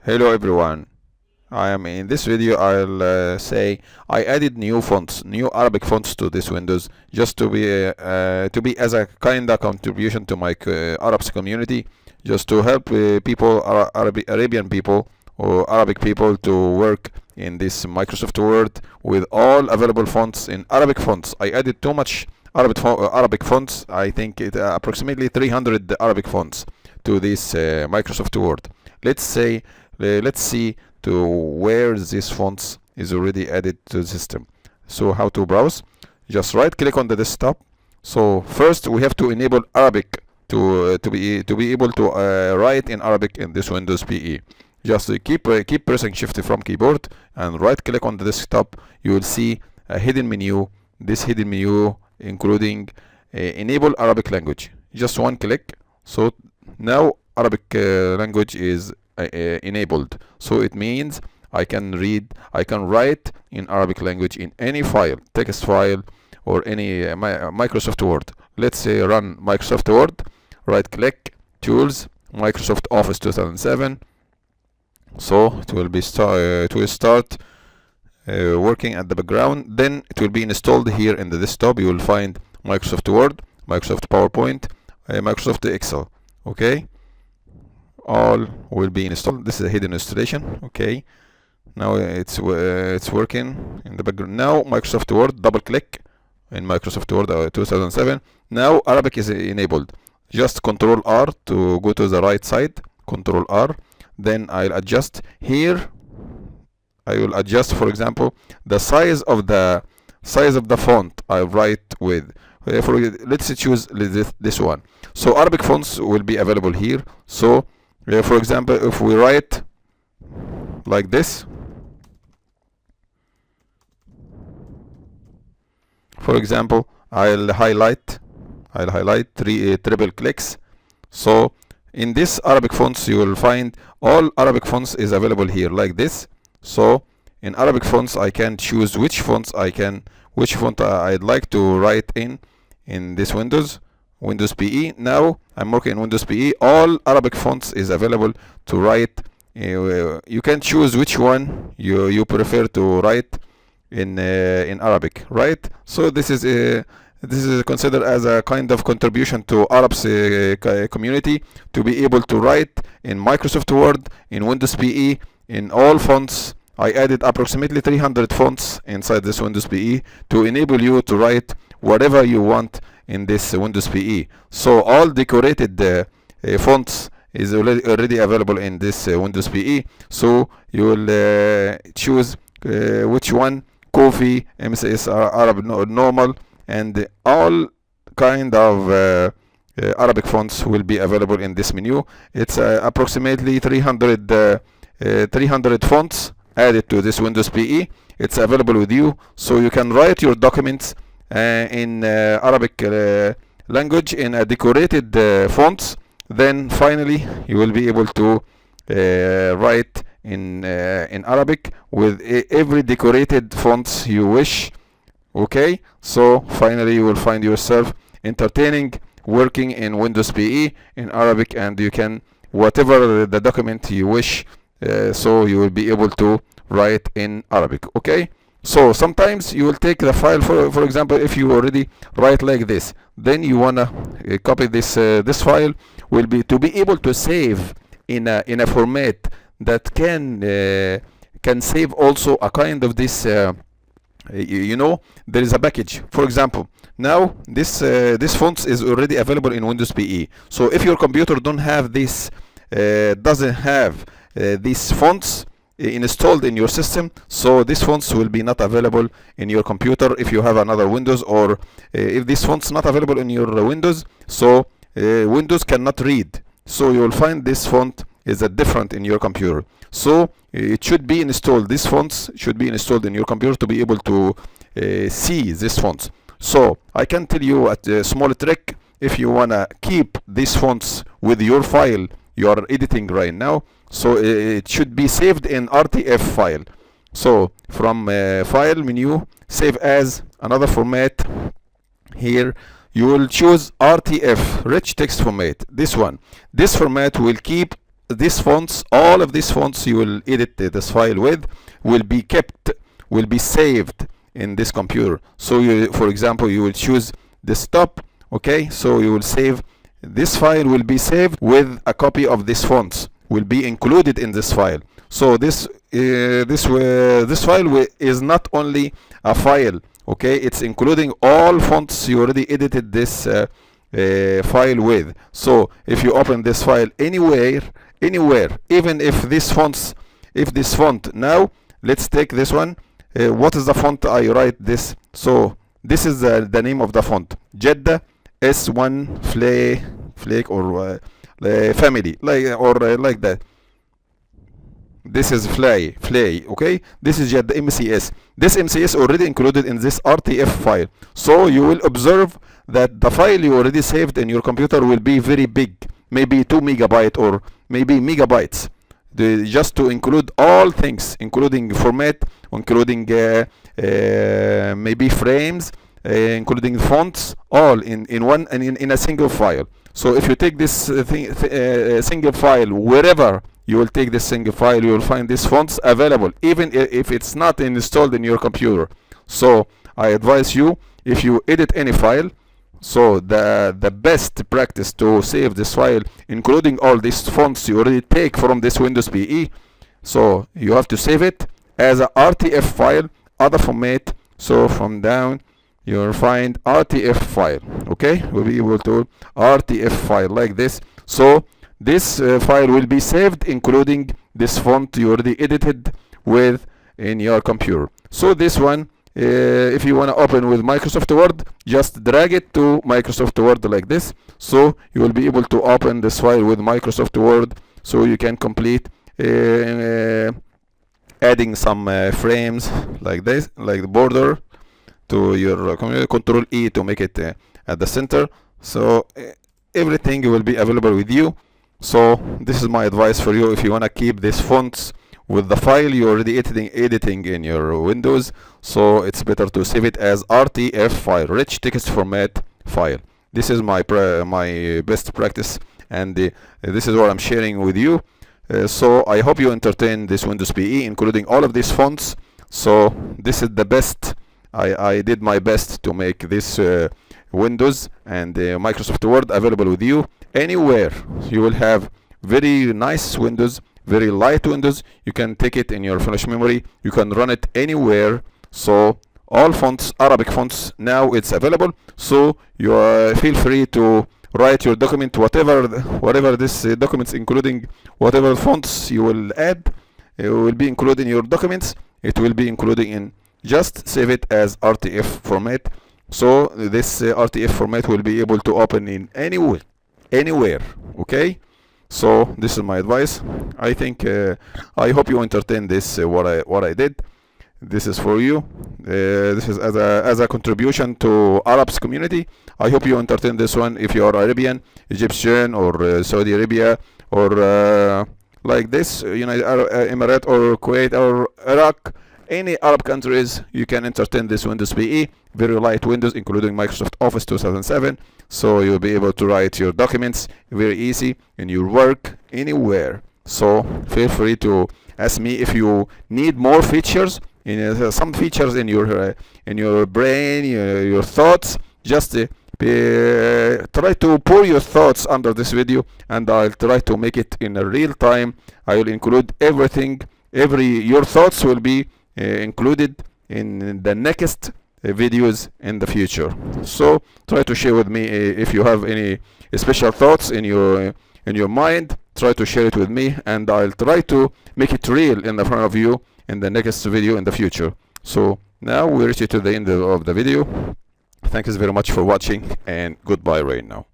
Hello everyone. I am in this video. I'll say I added new fonts, new Arabic fonts to this Windows, just to be as a kind of contribution to my Arabs community, just to help people, Arabian people or Arabic people to work in this Microsoft Word with all available fonts in Arabic fonts. I added too much Arabic fonts. I think it approximately 300 Arabic fonts to this Microsoft Word. Let's see to where this fonts is already added to the system. So how to browse? Just right click on the desktop. So first we have to enable Arabic to be able to write in Arabic in this Windows PE. Just keep pressing Shift from keyboard and right click on the desktop. You will see a hidden menu. This hidden menu including enable Arabic language. Just one click. So now Arabic language is enabled, so it means I can write in Arabic language in any file, text file or any Microsoft Word. Let's say run Microsoft Word, right click, tools, Microsoft Office 2007. So it will start working at the background. Then it will be installed here in the desktop. You will find Microsoft Word, Microsoft PowerPoint, Microsoft Excel. Okay, all will be installed. This is a hidden installation. Okay, now it's working in the background. Now Microsoft Word, double click in Microsoft Word 2007. Now Arabic is enabled. Just Control R to go to the right side, Control R. Then I'll adjust here. I will adjust, for example, the size of the font I write with. Let's choose this one. So Arabic fonts will be available here. So for example, if we write like this, for example, I'll highlight triple clicks. So in this Arabic fonts you will find all Arabic fonts is available here like this. So in Arabic fonts I can choose which font I'd like to write in this Windows PE. Now I'm working in Windows PE. All Arabic fonts is available to write. You can choose which one you prefer to write in Arabic, right? So this is considered as a kind of contribution to Arabs community to be able to write in Microsoft Word, in Windows PE, in all fonts. I added approximately 300 fonts inside this Windows PE to enable you to write whatever you want in this Windows PE. So all decorated fonts is already available in this Windows PE. So you will choose which one, Coffee, MCS, Arab, Normal, and all kind of Arabic fonts will be available in this menu. It's approximately 300 fonts added to this Windows PE. It's available with you, so you can write your documents in Arabic language in a decorated fonts. Then finally you will be able to write in Arabic with every decorated fonts you wish. Okay, so finally you will find yourself entertaining working in Windows PE in Arabic, and you can whatever the document you wish, so you will be able to write in Arabic. Okay, so sometimes you will take the file, for example, if you already write like this, then you wanna copy this file will be to be able to save in a format that can save also a kind of this you know, there is a package. For example, now this fonts is already available in Windows PE. So if your computer don't have this doesn't have these fonts installed in your system, so these fonts will be not available in your computer if you have another Windows, or if this font's not available in your Windows, so Windows cannot read. So you will find this font is a different in your computer. So it should be installed. These fonts should be installed in your computer to be able to see these fonts. So I can tell you a small trick. If you wanna keep these fonts with your file you are editing right now, so it should be saved in RTF file. So from file menu, save as, another format. Here you will choose RTF, rich text format. This one, this format will keep these fonts, all of these fonts you will edit this file with, will be kept, will be saved in this computer. So you, for example, you will choose desktop. Okay, so you will save this file, will be saved with a copy of these fonts, will be included in this file. So this file is not only a file, okay, it's including all fonts you already edited this file with. So if you open this file anywhere, even if this font, now let's take this one. What is the font I write this? So this is the name of the font, Jeddah S1 Flake or family, like that. This is Flay, okay? This is Jeddah MCS. This MCS already included in this RTF file. So you will observe that the file you already saved in your computer will be very big, maybe 2 megabyte or maybe megabytes. Just to include all things, including format, including maybe frames, including fonts, all in one and in a single file. So if you take this single file, wherever you will take this single file, you will find these fonts available, even if it's not installed in your computer. So I advise you, if you edit any file, so the best practice to save this file, including all these fonts you already take from this Windows PE, so you have to save it as a RTF file, other format. So from down you will find RTF file. Okay, we'll be able to RTF file like this. So this file will be saved, including this font you already edited with in your computer. So this one, if you want to open with Microsoft Word, just drag it to Microsoft Word like this. So you will be able to open this file with Microsoft Word, so you can complete adding some frames like this, like the border to your computer. Control E to make it at the center. So everything will be available with you. So this is my advice for you if you want to keep these fonts with the file you're already editing in your Windows. So it's better to save it as RTF file, rich text format file. This is my best practice, and this is what I'm sharing with you. So I hope you entertain this Windows PE, including all of these fonts. So this is the best. I did my best to make this Windows and Microsoft Word available with you anywhere. You will have very nice Windows, very light Windows. You can take it in your flash memory, you can run it anywhere. So all fonts, Arabic fonts, now it's available. So you feel free to write your document, whatever this documents, including whatever fonts you will add, it will be included in your documents. It will be included in, just save it as RTF format. So this RTF format will be able to open in anywhere. Okay, so this is my advice. I think I hope you entertain this what I did. This is for you. This is as a contribution to Arabs community. I hope you entertain this one. If you are Arabian, Egyptian, or Saudi Arabia, or like this, United Arab Emirates or Kuwait or Iraq, any Arab countries, you can entertain this Windows PE. Very light Windows, including Microsoft Office 2007. So you'll be able to write your documents very easy in your work anywhere. So feel free to ask me if you need more features. Some features in your brain, your thoughts. Just try to pour your thoughts under this video, and I'll try to make it in a real time. I will include everything. Your thoughts will be included in the next videos in the future. So try to share with me if you have any special thoughts in your mind. Try to share it with me, and I'll try to make it real in the front of you in the next video in the future. So now we reach to the end of the video. Thanks very much for watching, and goodbye right now.